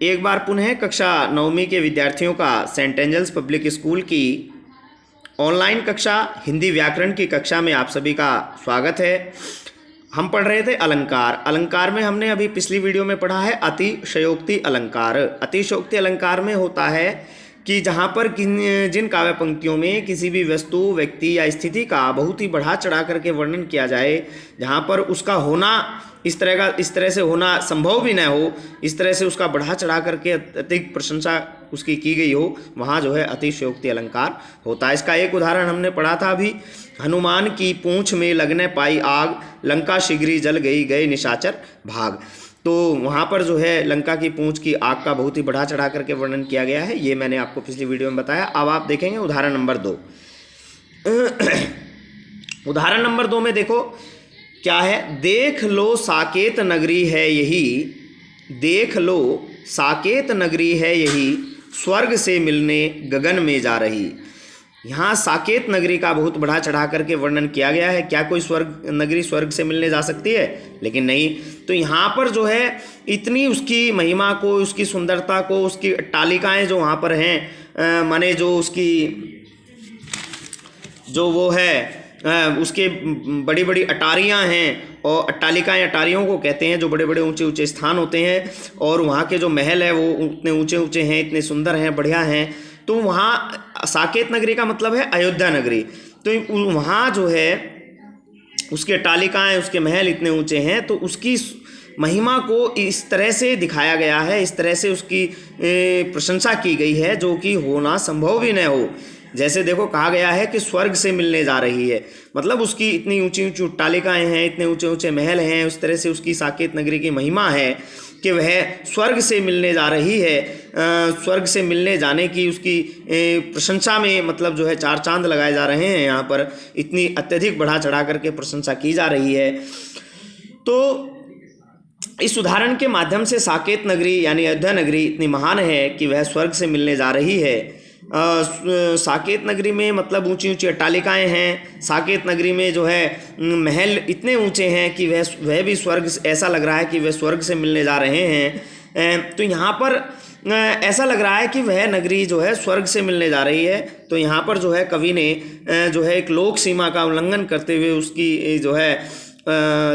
एक बार पुनः कक्षा 9वीं के विद्यार्थियों का सेंट एंजल्स पब्लिक स्कूल की ऑनलाइन कक्षा हिंदी व्याकरण की कक्षा में आप सभी का स्वागत है। हम पढ़ रहे थे अलंकार। अलंकार में हमने अभी पिछली वीडियो में पढ़ा है अतिशयोक्ति अलंकार। अतिशयोक्ति अलंकार में होता है कि जहाँ पर जिन काव्य पंक्तियों में किसी भी वस्तु, व्यक्ति या स्थिति का बहुत ही बढ़ा चढ़ा करके वर्णन किया जाए, जहाँ पर उसका होना इस तरह से होना संभव भी न हो, इस तरह से उसका बढ़ा चढ़ा करके अधिक प्रशंसा उसकी की गई हो, वहाँ जो है अतिशयोक्ति अलंकार होता है। इसका एक उदाहरण हमने पढ़ा था अभी, हनुमान की पूंछ में लगने पाई आग, लंका शीघ्र जल गई, गए निशाचर भाग। तो वहाँ पर जो है लंका की पूंछ की आग का बहुत ही बढ़ा चढ़ा करके वर्णन किया गया है। ये मैंने आपको पिछली वीडियो में बताया। अब आप देखेंगे उदाहरण नंबर 2। उदाहरण नंबर 2 में देखो क्या है, देख लो साकेत नगरी है यही, देख लो साकेत नगरी है यही, स्वर्ग से मिलने गगन में जा रही। यहाँ साकेत नगरी का बहुत बढ़ा चढ़ा करके वर्णन किया गया है। क्या कोई नगरी स्वर्ग से मिलने जा सकती है? लेकिन नहीं। तो यहाँ पर जो है इतनी उसकी महिमा को, उसकी सुंदरता को, उसकी अट्टालिकाएँ जो वहाँ पर हैं, माने जो उसकी जो वो है उसके बड़ी बड़ी अटारियाँ हैं, और अट्टालिकाएँ अटारियों को कहते हैं जो बड़े बड़े ऊंचे ऊंचे स्थान होते हैं, और वहाँ के जो महल है वो इतने ऊंचे ऊंचे हैं, इतने सुंदर हैं, बढ़िया हैं। तो वहाँ साकेत नगरी का मतलब है अयोध्या नगरी। तो वहाँ जो है उसके अट्टालिकाएँ, उसके महल इतने ऊंचे हैं, तो उसकी महिमा को इस तरह से दिखाया गया है, इस तरह से उसकी प्रशंसा की गई है जो कि होना संभव भी न हो। जैसे देखो कहा गया है कि स्वर्ग से मिलने जा रही है, मतलब उसकी इतनी ऊंची ऊंची अट्टालिकाएँ हैं, इतने ऊंचे ऊंचे महल हैं, उस तरह से उसकी साकेत नगरी की महिमा है कि वह स्वर्ग से मिलने जा रही है। स्वर्ग से मिलने जाने की उसकी प्रशंसा में मतलब जो है 4 चांद लगाए जा रहे हैं। यहाँ पर इतनी अत्यधिक बढ़ा चढ़ा करके प्रशंसा की जा रही है। तो इस उदाहरण के माध्यम से साकेत नगरी यानी अयोध्या नगरी इतनी महान है कि वह स्वर्ग से मिलने जा रही है। साकेत नगरी में मतलब ऊंची ऊंची अट्टालिकाएँ हैं। साकेत नगरी में जो है महल इतने ऊंचे हैं कि वह भी स्वर्ग, ऐसा लग रहा है कि वह स्वर्ग से मिलने जा रहे हैं। तो यहाँ पर ऐसा लग रहा है कि वह नगरी जो है स्वर्ग से मिलने जा रही है। तो यहाँ पर जो है कवि ने जो है एक लोक सीमा का उल्लंघन करते हुए उसकी जो है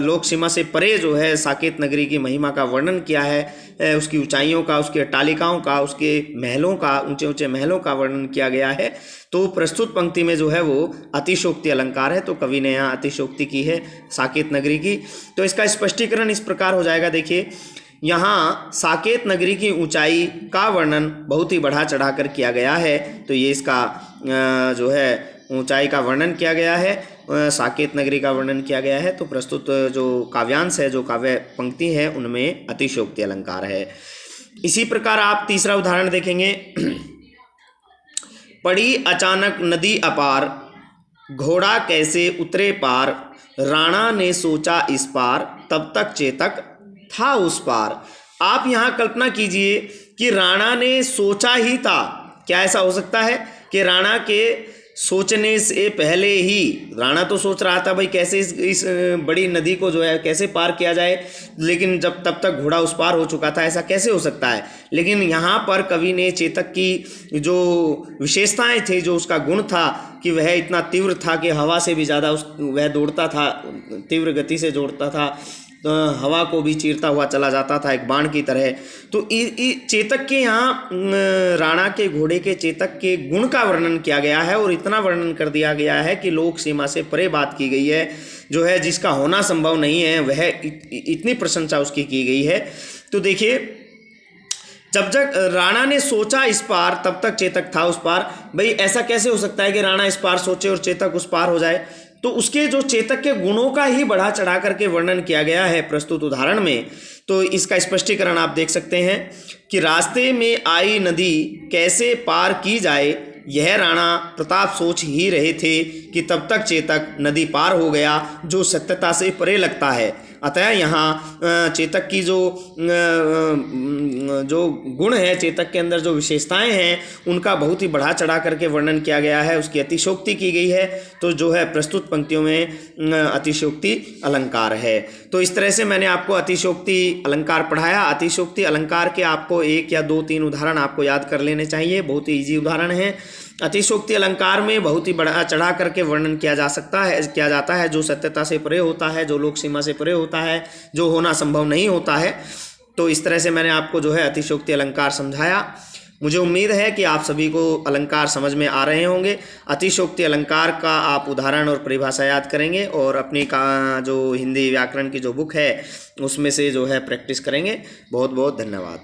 लोक सीमा से परे जो है साकेत नगरी की महिमा का वर्णन किया है। उसकी ऊंचाइयों का, उसकी अट्टालिकाओं का, उसके महलों का, ऊंचे ऊंचे महलों का वर्णन किया गया है। तो प्रस्तुत पंक्ति में जो है वो अतिशयोक्ति अलंकार है। तो कवि ने यहाँ अतिशयोक्ति की है साकेत नगरी की। तो इसका स्पष्टीकरण इस प्रकार हो जाएगा। देखिए, यहाँ साकेत नगरी की ऊंचाई का वर्णन बहुत ही बढ़ा चढ़ा कर किया गया है। तो ये इसका जो है ऊंचाई का वर्णन किया गया है, साकेत नगरी का वर्णन किया गया है। तो प्रस्तुत जो काव्यांश है, जो काव्य पंक्ति है, उनमें अतिशयोक्ति अलंकार है। इसी प्रकार आप तीसरा उदाहरण देखेंगे, पड़ी अचानक नदी अपार, घोड़ा कैसे उतरे पार, राणा ने सोचा इस पार, तब तक चेतक था उस पार। आप यहाँ कल्पना कीजिए कि राणा ने सोचा ही था। क्या ऐसा हो सकता है कि राणा के सोचने से पहले ही राणा तो सोच रहा था भाई कैसे इस बड़ी नदी को जो है कैसे पार किया जाए, लेकिन जब तब तक घोड़ा उस पार हो चुका था, ऐसा कैसे हो सकता है? लेकिन यहाँ पर कवि ने चेतक की जो विशेषताएं थी, जो उसका गुण था कि वह इतना तीव्र था कि हवा से भी ज़्यादा वह दौड़ता था, तीव्र गति से दौड़ता था, तो हवा को भी चीरता हुआ चला जाता था एक बाण की तरह। तो चेतक के यहाँ राणा के घोड़े के चेतक के गुण का वर्णन किया गया है, और इतना वर्णन कर दिया गया है कि लोक सीमा से परे बात की गई है, जो है जिसका होना संभव नहीं है, वह इतनी प्रशंसा उसकी की गई है। तो देखिए, जब तक राणा ने सोचा इस पार, तब तक चेतक था उस पार। भाई ऐसा कैसे हो सकता है कि राणा इस पार सोचे और चेतक उस पार हो जाए? तो उसके जो चेतक के गुणों का ही बढ़ा चढ़ा करके वर्णन किया गया है प्रस्तुत उदाहरण में। तो इसका स्पष्टीकरण आप देख सकते हैं कि रास्ते में आई नदी कैसे पार की जाए, यह राणा प्रताप सोच ही रहे थे कि तब तक चेतक नदी पार हो गया, जो सत्यता से परे लगता है। अतः यहाँ चेतक की जो गुण है, चेतक के अंदर जो विशेषताएं हैं, उनका बहुत ही बढ़ा चढ़ा करके वर्णन किया गया है, उसकी अतिशयोक्ति की गई है। तो जो है प्रस्तुत पंक्तियों में अतिशयोक्ति अलंकार है। तो इस तरह से मैंने आपको अतिशयोक्ति अलंकार पढ़ाया। अतिशयोक्ति अलंकार के आपको 1 या 2-3 उदाहरण आपको याद कर लेने चाहिए, बहुत ही ईजी उदाहरण है। अतिशयोक्ति अलंकार में बहुत ही बढ़ा चढ़ा करके वर्णन किया जाता है, जो सत्यता से परे होता है, जो लोक सीमा से परे होता है, जो होना संभव नहीं होता है। तो इस तरह से मैंने आपको जो है अतिशयोक्ति अलंकार समझाया। मुझे उम्मीद है कि आप सभी को अलंकार समझ में आ रहे होंगे। अतिशयोक्ति अलंकार का आप उदाहरण और परिभाषा याद करेंगे और अपनी जो हिंदी व्याकरण की जो बुक है उसमें से जो है प्रैक्टिस करेंगे। बहुत बहुत धन्यवाद।